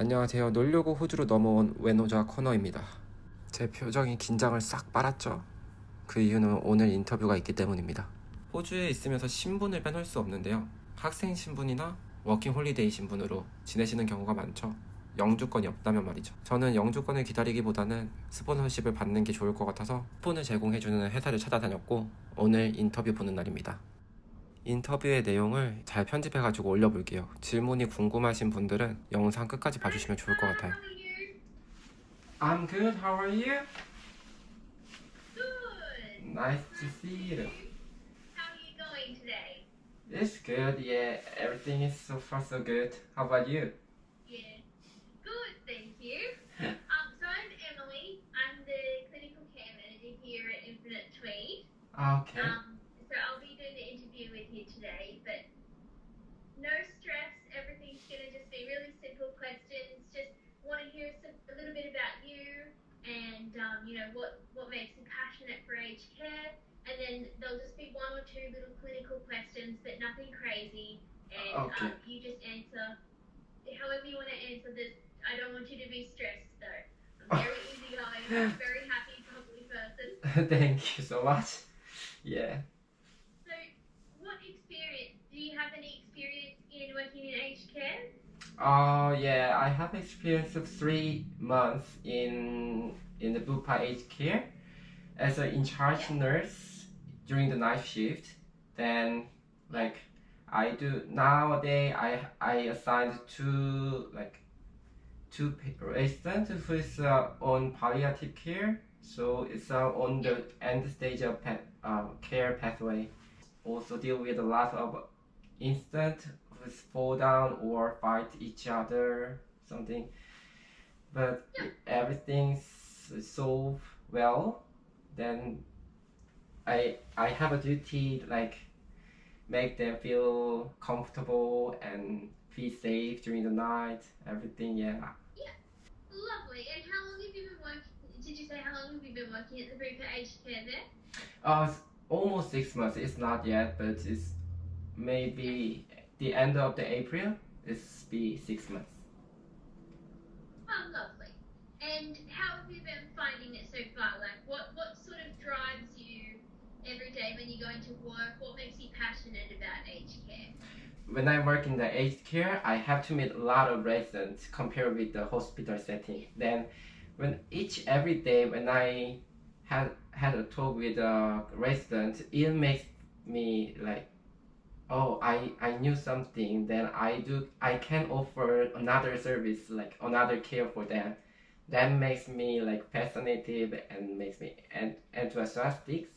안녕하세요. 놀려고 호주로 넘어온 외노자 커너입니다. 제 표정이 긴장을 싹 빨았죠. 그 이유는 오늘 인터뷰가 있기 때문입니다. 호주에 있으면서 신분을 빼놓을 수 없는데요. 학생 신분이나 워킹 홀리데이 신분으로 지내시는 경우가 많죠. 영주권이 없다면 말이죠. 저는 영주권을 기다리기보다는 스폰서십을 받는 게 좋을 것 같아서 스폰을 제공해주는 회사를 찾아다녔고 오늘 인터뷰 보는 날입니다. 인터뷰의 내용을 잘 편집해가지고 올려볼게요. 질문이 궁금하신 분들은 영상 끝까지 봐주시면 좋을 것 같아요. I'm good. How are you? Good. Nice to see you. How are you going today? It's good. Yeah, everything is so far so good. How about you? Yeah. Good, thank you. So I'm Emily. I'm the clinical care manager here at Infinite Tweed. Okay. So I'll be doing the interview with you today, but no stress. Everything's gonna just be really simple questions. Just want to hear a little bit about you and what makes you passionate for aged care. And then there'll just be one or two little clinical questions, but nothing crazy. And Okay. you just answer however you want to answer this. I don't want you to be stressed though. I'm very easygoing. I'm a very happy, bubbly person. Thank you so much. Yeah. So, what experience? Do you have any experience in working in aged care? Yeah, I have experience of 3 months in the Bupa aged care as an in-charge nurse during the night shift. Then, I do nowadays, I assigned two residents who is on palliative care. So it's on the end stage of care pathway. Also deal with a lot of incidents with fall down or fight each other, something. But if everything's solved well, then I have a duty make them feel comfortable and feel safe during the night. Everything, yeah. Yeah. Lovely. And how long have you been working? Did you say how long have you been working at the Bupa aged care there? It's almost 6 months. It's not yet, but it's maybe the end of the April. It's be 6 months. Oh, lovely. And how have you been finding it so far? Like, what sort of drives you every day when you go into work? What makes you passionate about aged care? When I work in the aged care, I have to meet a lot of residents compared with the hospital setting. Then, every day when I had a talk with a resident, it makes me like, oh, I knew something. Then I can offer another service, like another care for them. That makes me like fascinated and makes me enthusiastic,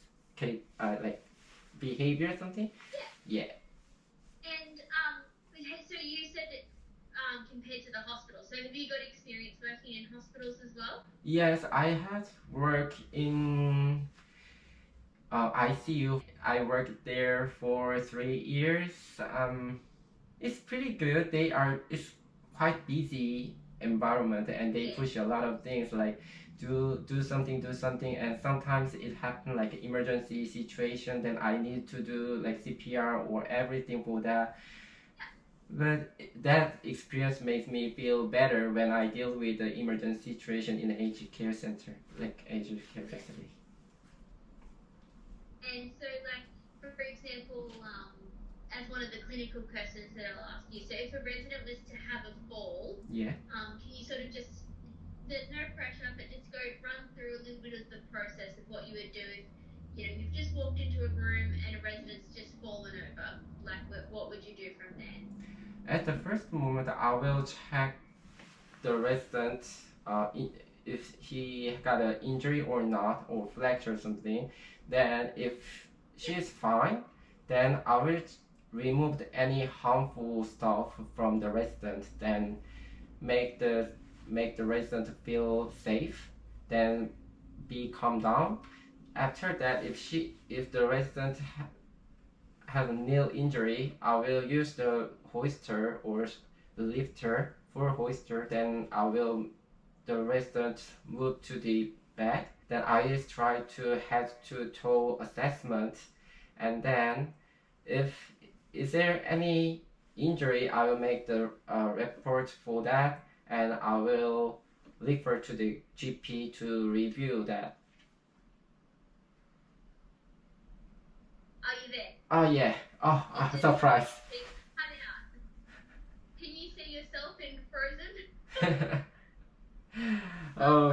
like behavior something. Yeah. And so you said that compared to the hospital. So have you got experience working in hospitals as well? Yes, I had worked in ICU. I worked there for 3 years. It's pretty good. It's quite busy environment and they push a lot of things like do something, and sometimes it happen like emergency situation. Then I need to do like CPR or everything for that. But that experience makes me feel better when I deal with the emergency situation in the aged care center, like aged care facility. And so, like, for example, as one of the clinical questions that I'll ask you, so if a resident was to have a fall, Yeah. can you sort of just, there's no pressure, but just run through a little bit of the process of what you would do if, you've just walked into a room and a resident's just fallen over. Like, what would you do from there? At the first moment, I will check the resident if he got an injury or not, or fracture or something. Then if she is fine, then I will remove any harmful stuff from the resident. Then make the resident feel safe. Then be calm down. After that, if the resident has a nail injury, I will use the hoister or the lifter for hoister. Then the resident move to the bed. Then I just try to head to toe assessment, and then is there any injury, I will make the report for that, and I will refer to the GP to review that. Are you there? Oh yeah. Oh, surprise. Can you see yourself in Frozen? Oh.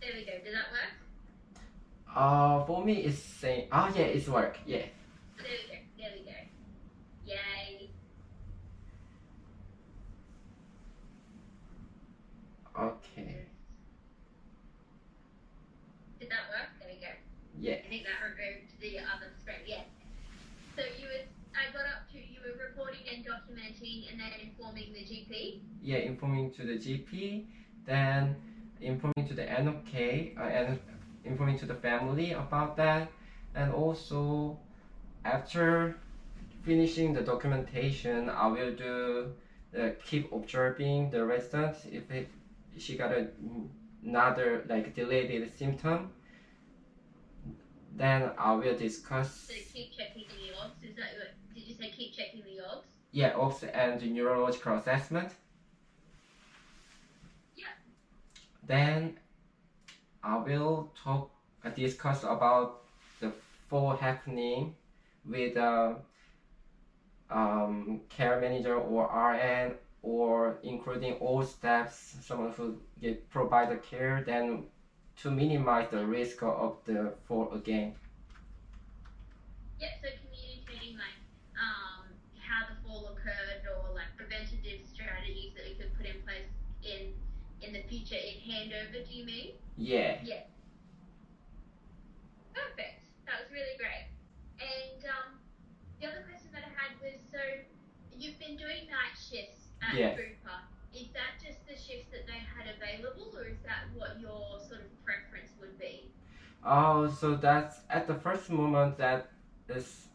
There we go. Did that work? For me it's saying. Oh yeah, it's work. Yeah. There we go. There we go. Yay. Okay. Did that work? There we go. Yeah. I think that removed the other screen. Yeah. So I got up to you were reporting and documenting and then informing the GP. Yeah, informing to the GP, then informing to the NOK, and informing to the family about that, and also after finishing the documentation, I will do keep observing the resident if she got another like delayed symptom. Then I will discuss. So keep checking the odds. Is that what? Did you say keep checking the odds? Yeah, odds and the neurological assessment. Yeah. Then I will discuss about the fall happening with care manager or RN, or including all staffs, someone who provide the care, then to minimize the risk of the fall again. Yeah, so communicating like how the fall occurred, or like preventative strategies that we could put in place in the future in handover, do you mean? Yeah. Yeah. Perfect. That was really great. And the other question that I had was, so you've been doing night shifts at Bupa. Is that just the shifts that they had available, or is that what your sort of preference would be? Oh, so that's at the first moment that is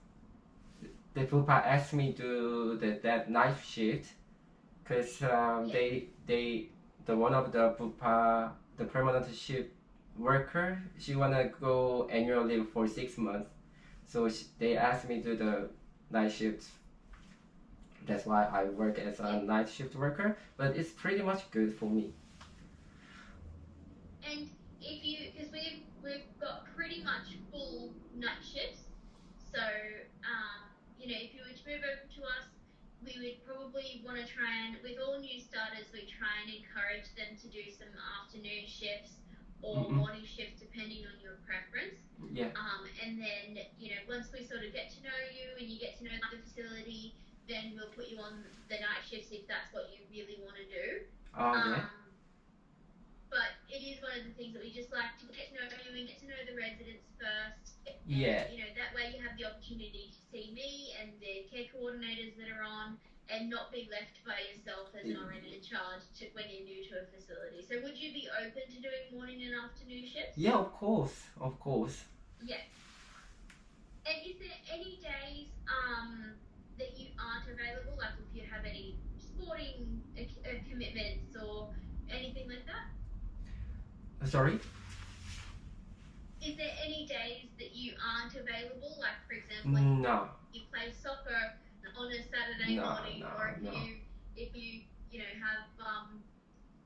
the Bupa asked me to do that night shift, because the one of the Bupa, the permanent shift worker, she wanna go annual leave for 6 months, so they asked me to do the night shift. That's why I work as a night shift worker, but it's pretty much good for me. And if you, because we've got pretty much full night shifts, so if you were to move over to us, we would probably want to try and, with all new starters, we try and encourage them to do some afternoon shifts or morning shifts, depending on your preference. Yeah. And then once we sort of get to know you and you get to know the facility, then we'll put you on the night shifts if that's what you really want to do. Okay. But it is one of the things that we just like to get to know you and get to know the residents first. And, Yeah. That way you have the opportunity to see me and the care coordinators that are on, and not be left by yourself as an RN in charge when you're new to a facility. So would you be open to doing morning and afternoon shifts? Yeah, of course. Yeah. And is there any days that you aren't available, like if you have any sporting commitments or anything like that? Sorry? Is there any days that you aren't available, like for example, No. you play soccer on a Saturday morning, or if you have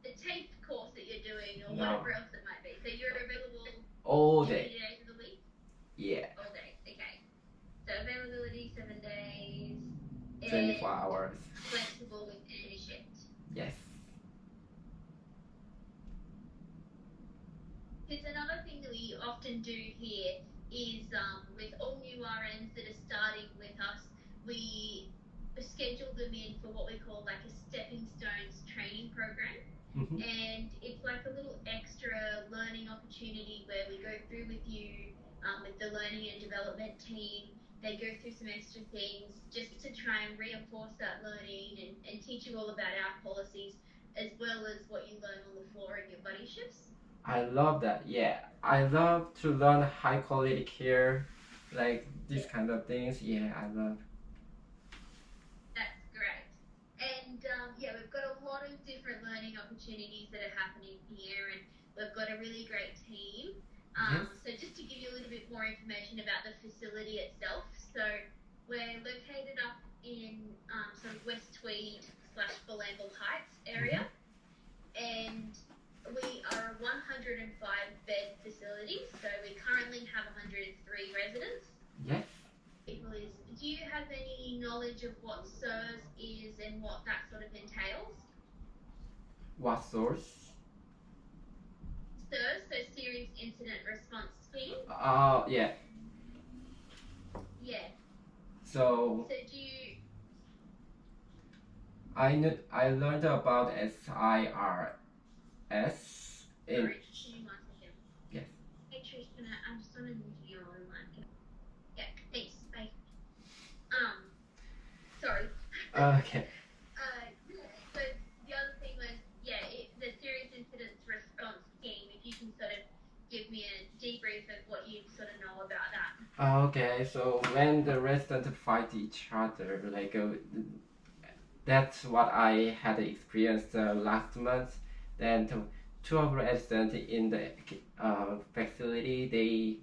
the TAFE course that you're doing, or whatever else it might be. So you're available all 7 day. days of the week? Yeah. All day, okay. So availability 7 days. 24 hours. Flexible with any shift. Yes. Because another thing that we often do here is with all new RNs that are starting with us, we schedule them in for what we call like a stepping stones training program. And it's like a little extra learning opportunity where we go through with you with the learning and development team. They go through some extra things just to try and reinforce that learning and teach you all about our policies, as well as what you learn on the floor in your buddy shifts. I love that. Yeah, I love to learn high quality care, like these kind of things. Yeah, I love. That's great. And we've got a lot of different learning opportunities that are happening here, and we've got a really great team. So just to give you a little bit more information about the facility itself, so we're located up in sort of West Tweed / Bulangle Heights area. have any knowledge of what SIRS is and what that sort of entails? What source? SIRS, so Serious Incident Response Scheme. Yeah. Yeah. So So do you? I learned about SIRS in Sorry, just give me 1 second. yes. Hey Trish, I'm just on an interview online. Yeah, thanks. Bye. Sorry. Okay. So the other thing was, the Serious Incidents Response Scheme. If you can sort of give me a debrief of what you sort of know about that. Okay, so when the residents fight each other, that's what I had experienced last month. Then two of the residents in the facility, they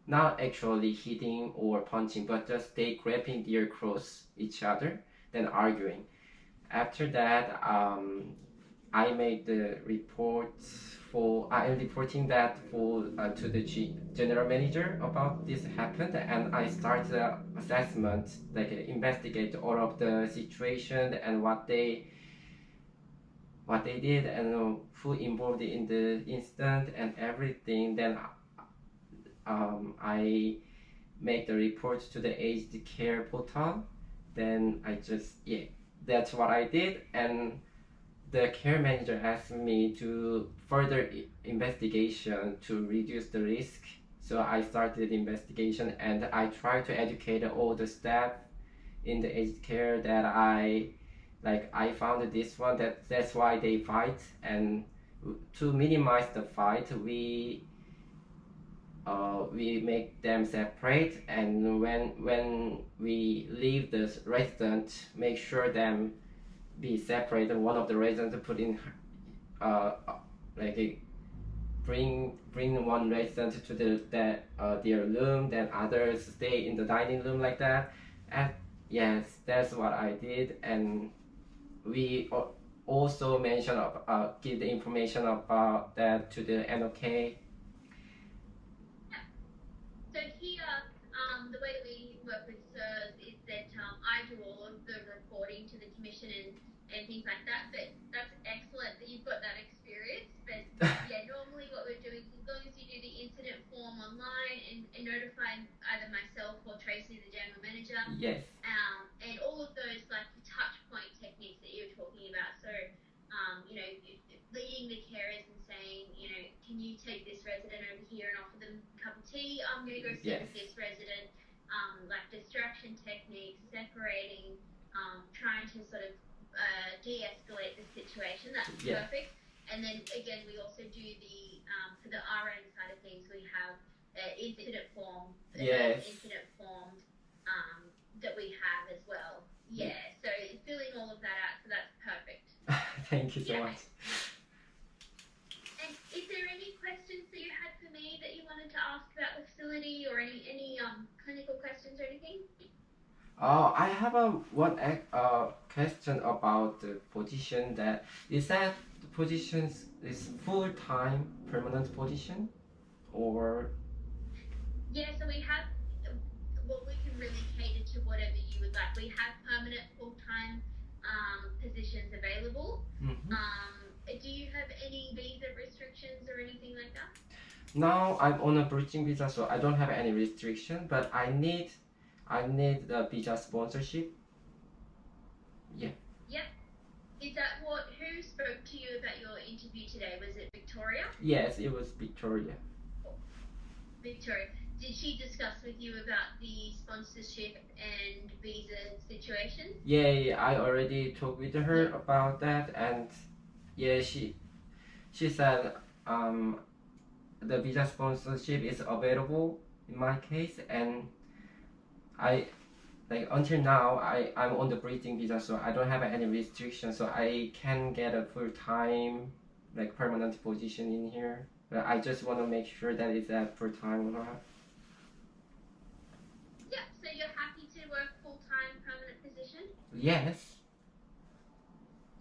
not actually hitting or punching, but just they grabbing their clothes each other, then arguing. After that, I made the I'm reporting that to the general manager about this happened, and I started the assessment, investigate all of the situation and what they did and who involved in the incident and everything. Then I make the report to the easycare portal. Then that's what I did, and the care manager asked me to further investigation to reduce the risk. So I started the investigation, and I tried to educate all the staff in the aged care that I found this one, that's why they fight, and to minimize the fight, we make them separate, and when we leave the resident, make sure them be separated. One of the residents put in bring one resident to their room, then others stay in the dining room like that. And yes, that's what I did. And we also mention give the information about that to the NOK. So here, the way that we work with SIRS is that I do all of the reporting to the commission and things like that. But that's excellent that you've got that experience. But normally what we're doing is, as long as you do the incident form online and notify either myself or Tracy, the general manager. Yes. And all of those touch point techniques that you're talking about. So, leading the carers and saying, can you take this resident over here and offer them a cup of tea? I'm going to go sit with this resident. Distraction techniques, separating, trying to sort of de-escalate the situation. That's perfect. And then again, we also do the for the RN side of things, we have incident form. Incident form that we have as well. Yeah. So filling all of that out. So that's perfect. Thank you so much. And is there any questions that you had for me that you wanted to ask about the facility, or any clinical questions or anything? I have one question about the position. That the position is full-time permanent position, or? Yeah, so we have. We can really cater to whatever you would like. We have permanent full-time positions available. Mm-hmm. Do you have any visa restrictions or anything like that? Now I'm on a bridging visa, so I don't have any restriction, but I need the visa sponsorship. Yeah. Yep. Is that who spoke to you about your interview today? Was it Victoria? Yes, it was Victoria. Victoria. Did she discuss with you about the sponsorship and visa situation? Yeah, I already talked with her about that, and she said the visa sponsorship is available in my case, and I until now I'm on the breathing visa, so I don't have any restrictions, so I can get a full-time permanent position in here. But I just want to make sure that it's at full-time or not. Yeah, so you're happy to work full-time permanent position? Yes.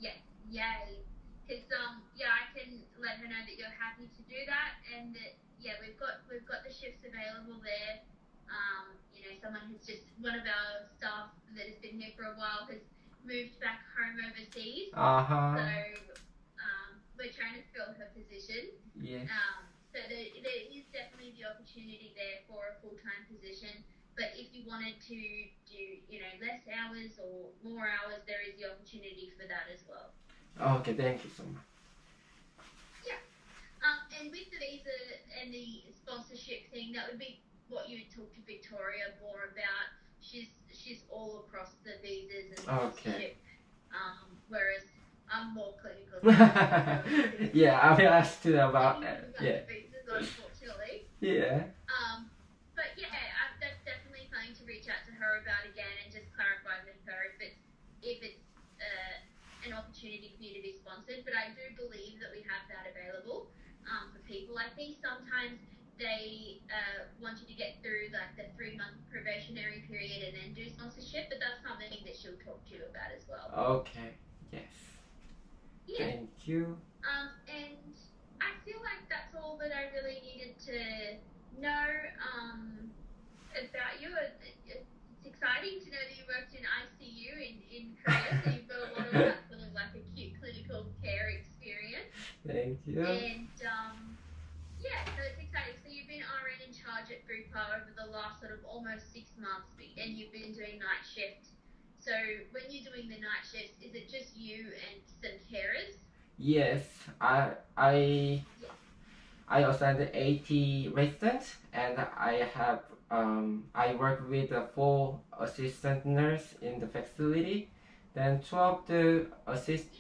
Yes, yay. Because I can let her know that you're happy to do that, and that we've got the shifts available there. someone has just, one of our staff that has been here for a while has moved back home overseas. Uh-huh. So we're trying to fill her position. Yes. So there is definitely the opportunity there for a full-time position. But if you wanted to do, less hours or more hours, there is the opportunity for that as well. Okay, thank you so much. Yeah. And with the visa and the sponsorship thing, that would be what you would talk to Victoria more about. She's all across the visas and sponsorship. Whereas I'm more clinical. Yeah, I've asked you about visas, unfortunately. Yeah. But yeah, that's definitely something to reach out to her about again and just clarify with her if it's an opportunity for you to be sponsored. But I do believe that we have that available for people. I think sometimes they want you to get through like the 3-month probationary period and then do sponsorship, but that's something that she'll talk to you about as well. Okay. Yes. Yeah. Thank you. And I feel like that's all that I really needed to know about you. It's exciting to know that you worked in ICU in Korea, so you've got a lot of that sort of like acute clinical care experience. Thank you. And yeah, so it's exciting. So you've been RN in charge at Bupa over the last sort of almost 6 months, and you've been doing night shift. So when you're doing the night shifts, is it just you and some carers? Yes, I assigned 80 residents, and I have I work with 4 assistant nurse in the facility. Then 2 of the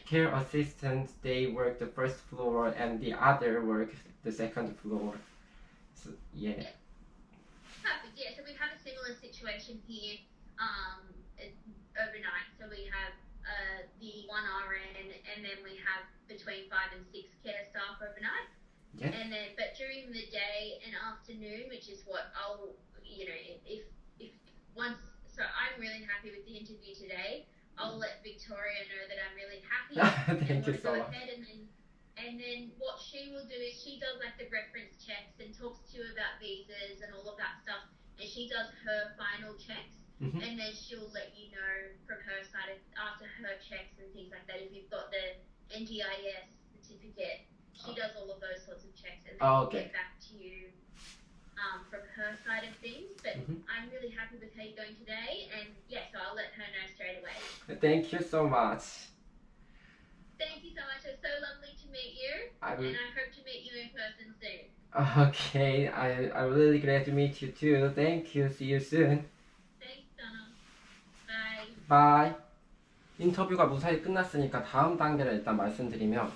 care assistants, they work the first floor, and the other work the second floor. So yeah. Perfect. Yeah. So we have a similar situation here overnight. So we have the 1 RN, and then we have between 5 and 6 care staff overnight. Yeah. And then, but during the day and afternoon, which is what I'll, if once. So I'm really happy with the interview today. I'll let Victoria know that I'm really happy. Thank you so much. And then what she will do is she does like the reference checks and talks to you about visas and all of that stuff. And she does her final checks. Mm-hmm. And then she'll let you know from her side after her checks and things like that. If you've got the NDIS certificate, she does all of those sorts of checks and then get back to you from her side of things. But I'm really happy with how you're going today, and yes, so I'll let her know straight away. Thank you so much. Thank you so much. It was so lovely to meet you, and I hope to meet you in person soon. Okay, I'm really glad to meet you too. Thank you. See you soon. Thanks, Donna. Bye. Bye. 인터뷰가 무사히 끝났으니까 다음 단계를 일단 말씀드리면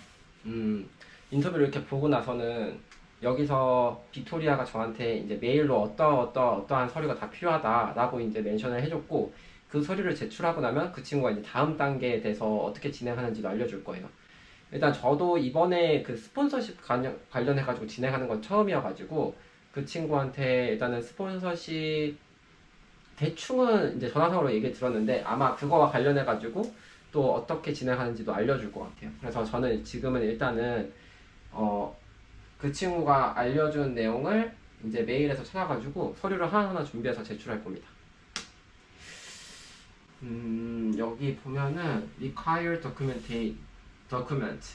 인터뷰를 이렇게 보고 나서는 여기서 빅토리아가 저한테 이제 메일로 어떠한 서류가 다 필요하다라고 이제 멘션을 해줬고, 그 서류를 제출하고 나면 그 친구가 이제 다음 단계에 대해서 어떻게 진행하는지도 알려줄 거예요. 일단 저도 이번에 그 스폰서십 관련해가지고 진행하는 건 처음이어가지고 그 친구한테 일단은 스폰서십 대충은 이제 전화상으로 얘기 들었는데 아마 그거와 관련해가지고 또 어떻게 진행하는지도 알려줄 것 같아요. 그래서 저는 지금은 일단은 그 친구가 알려준 내용을 이제 메일에서 찾아가지고 서류를 하나하나 준비해서 제출할 겁니다. 여기 보면은 require document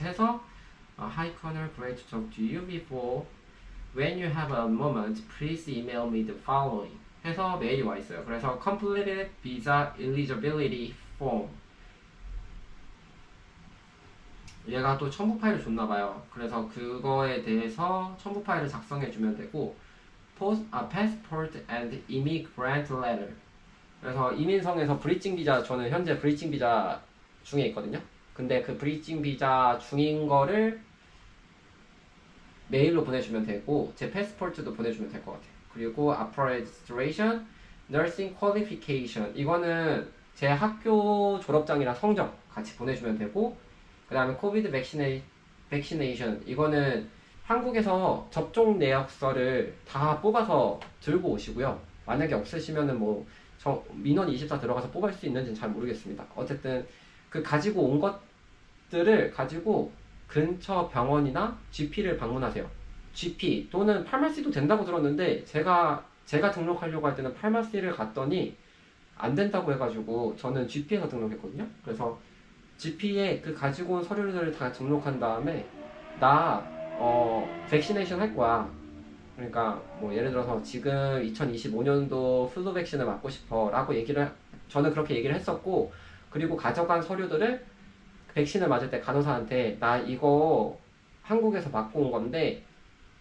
해서 Hi Connor, great to talk to you before. When you have a moment, please email me the following. 해서 메일이 와 있어요. 그래서 completed visa eligibility form. 얘가 또 첨부 파일을 줬나봐요. 그래서 그거에 대해서 첨부 파일을 작성해주면 되고, passport and immigrant letter. 그래서 이민성에서 브리징 비자, 저는 현재 브리징 비자 중에 있거든요. 근데 그 브리징 비자 중인 거를 메일로 보내주면 되고, 제 패스포트도 보내주면 될 것 같아요. 그리고 upper registration, nursing qualification. 이거는 제 학교 졸업장이랑 성적 같이 보내주면 되고, 그 다음에 코비드 vaccination. 이거는 한국에서 접종 내역서를 다 뽑아서 들고 오시고요. 만약에 없으시면은 뭐 민원 24 들어가서 뽑을 수 있는지는 잘 모르겠습니다. 어쨌든 그 가지고 온 것들을 가지고 근처 병원이나 GP를 방문하세요. GP 또는 파마시도 된다고 들었는데 제가 제가 등록하려고 할 때는 팔마시를 갔더니 안 된다고 해가지고 저는 GP에서 등록했거든요. 그래서 GP에 그 가지고 온 서류들을 다 등록한 다음에 나 백시네이션 할 거야. 그러니까 뭐 예를 들어서 지금 2025년도 플루 백신을 맞고 싶어 라고 저는 그렇게 얘기를 했었고, 그리고 가져간 서류들을 백신을 맞을 때 간호사한테 나 이거 한국에서 맞고 온 건데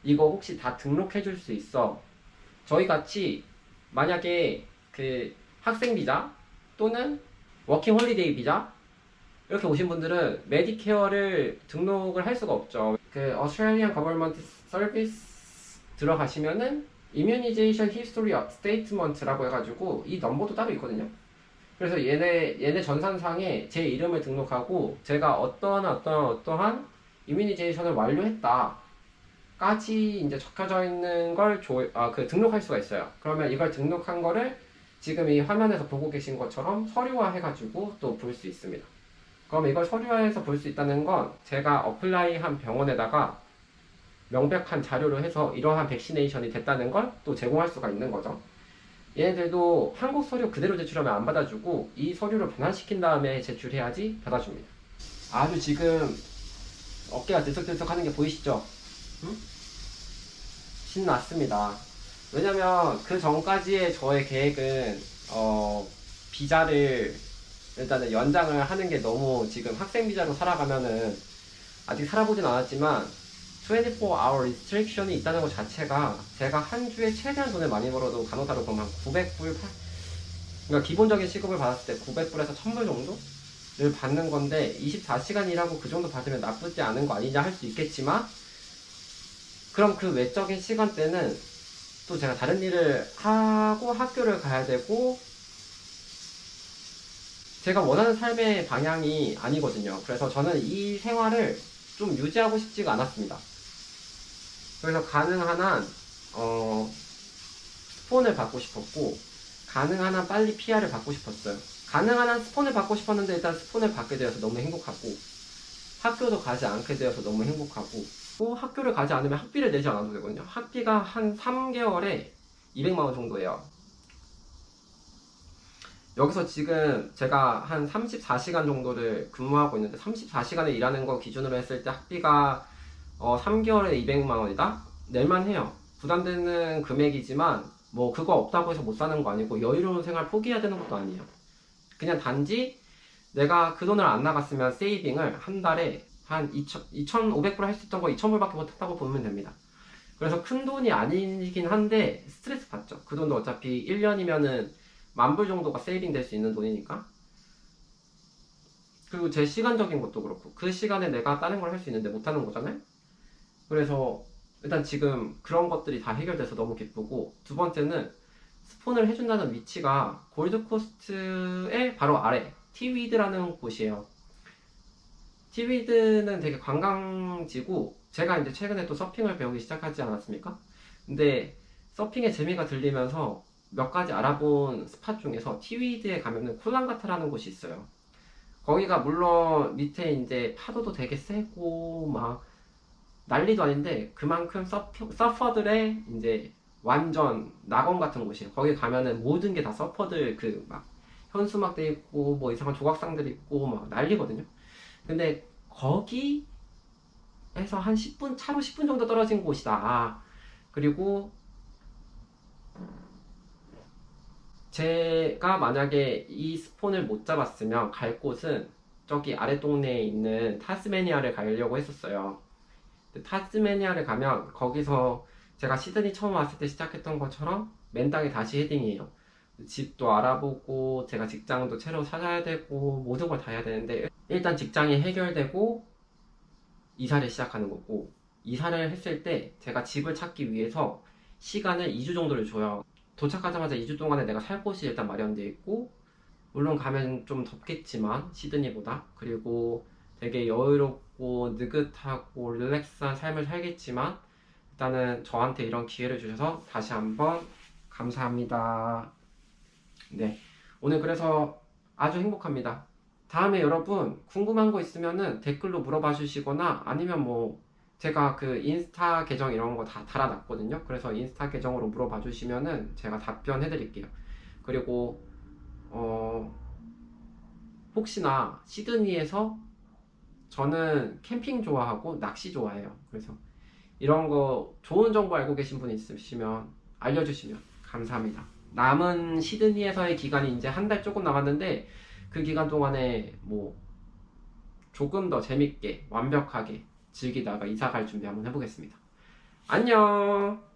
이거 혹시 다 등록해 줄 수 있어? 저희 같이 만약에 그 학생 비자 또는 워킹 홀리데이 비자 이렇게 오신 분들은 메디케어를 등록을 할 수가 없죠. 그 Australian Government Service 들어가시면은 Immunization History Statement라고 해가지고 이 넘버도 따로 있거든요. 그래서 얘네 전산상에 제 이름을 등록하고 제가 어떠한 이뮤니제이션을 완료했다 까지 이제 적혀져 있는 걸 등록할 수가 있어요. 그러면 이걸 등록한 거를 지금 이 화면에서 보고 계신 것처럼 서류화 해가지고 또 볼 수 있습니다. 그럼 이걸 서류화해서 볼 수 있다는 건 제가 어플라이한 병원에다가 명백한 자료로 해서 이러한 백시네이션이 됐다는 걸 또 제공할 수가 있는 거죠. 얘네들도 한국 서류 그대로 제출하면 안 받아주고 이 서류를 변환시킨 다음에 제출해야지 받아줍니다. 아주 지금 어깨가 들썩들썩 하는 게 보이시죠? 응? 신났습니다. 왜냐면 그 전까지의 저의 계획은 비자를 일단은 연장을 하는 게 너무 지금 학생 비자로 살아가면은 아직 살아보진 않았지만 24hour restriction이 있다는 것 자체가 제가 한 주에 최대한 돈을 많이 벌어도 간호사로 보면 900불 그러니까 기본적인 시급을 받았을 때 900불에서 1000불 정도를 받는 건데 24시간 일하고 그 정도 받으면 나쁘지 않은 거 아니냐 할 수 있겠지만, 그럼 그 외적인 시간대는 또 제가 다른 일을 하고 학교를 가야 되고 제가 원하는 삶의 방향이 아니거든요. 그래서 저는 이 생활을 좀 유지하고 싶지가 않았습니다. 그래서 가능한 한 스폰을 받고 싶었고, 가능한 한 빨리 PR을 받고 싶었어요. 가능한 한 스폰을 받고 싶었는데 일단 스폰을 받게 되어서 너무 행복하고, 학교도 가지 않게 되어서 너무 행복하고, 또 학교를 가지 않으면 학비를 내지 않아도 되거든요. 학비가 한 3개월에 200만원 정도예요. 여기서 지금 제가 한 34시간 정도를 근무하고 있는데 34시간을 일하는 거 기준으로 했을 때 학비가 3개월에 200만원이다? 낼만 해요. 부담되는 금액이지만 뭐 그거 없다고 해서 못 사는 거 아니고 여유로운 생활 포기해야 되는 것도 아니에요. 그냥 단지 내가 그 돈을 안 나갔으면 세이빙을 한 달에 한 2,500불 할 수 있던 거 2,000불밖에 못했다고 보면 됩니다. 그래서 큰 돈이 아니긴 한데 스트레스 받죠. 그 돈도 어차피 1년이면은 10,000불 정도가 세이빙 될 수 있는 돈이니까. 그리고 제 시간적인 것도 그렇고 그 시간에 내가 다른 걸 할 수 있는데 못하는 거잖아요. 그래서 일단 지금 그런 것들이 다 해결돼서 너무 기쁘고, 두 번째는 스폰을 해준다는 위치가 골드코스트의 바로 아래 티위드라는 곳이에요. 티위드는 되게 관광지고, 제가 이제 최근에 또 서핑을 배우기 시작하지 않았습니까? 근데 서핑의 재미가 들리면서 몇 가지 알아본 스팟 중에서 티위드에 가면은 콜란가타라는 곳이 있어요. 거기가 물론 밑에 이제 파도도 되게 세고 막 난리도 아닌데 그만큼 서퍼들의 이제 완전 낙원 같은 곳이에요. 거기 가면은 모든 게 다 서퍼들 그 막 현수막돼 있고 뭐 이상한 조각상들 있고 막 난리거든요. 근데 거기에서 한 10분 차로 10분 정도 떨어진 곳이다. 그리고 제가 만약에 이 스폰을 못 잡았으면 갈 곳은 저기 아래 동네에 있는 타스메니아를 가려고 했었어요. 타스메니아를 가면 거기서 제가 시드니 처음 왔을 때 시작했던 것처럼 맨땅에 다시 헤딩이에요. 집도 알아보고 제가 직장도 새로 찾아야 되고 모든 걸 다 해야 되는데, 일단 직장이 해결되고 이사를 시작하는 거고, 이사를 했을 때 제가 집을 찾기 위해서 시간을 2주 정도를 줘요. 도착하자마자 2주 동안에 내가 살 곳이 일단 마련되어 있고, 물론 가면 좀 덥겠지만 시드니보다, 그리고 되게 여유롭고 느긋하고 릴렉스한 삶을 살겠지만, 일단은 저한테 이런 기회를 주셔서 다시 한번 감사합니다. 네, 오늘 그래서 아주 행복합니다. 다음에 여러분 궁금한 거 있으면은 댓글로 물어봐 주시거나 아니면 뭐 제가 그 인스타 계정 이런 거 다 달아놨거든요. 그래서 인스타 계정으로 물어봐 주시면은 제가 답변해 드릴게요. 그리고 혹시나 시드니에서 저는 캠핑 좋아하고 낚시 좋아해요. 그래서 이런 거 좋은 정보 알고 계신 분 있으시면 알려주시면 감사합니다. 남은 시드니에서의 기간이 이제 한 달 조금 남았는데 그 기간 동안에 뭐 조금 더 재밌게 완벽하게 즐기다가 이사 갈 준비 한번 해보겠습니다. 안녕!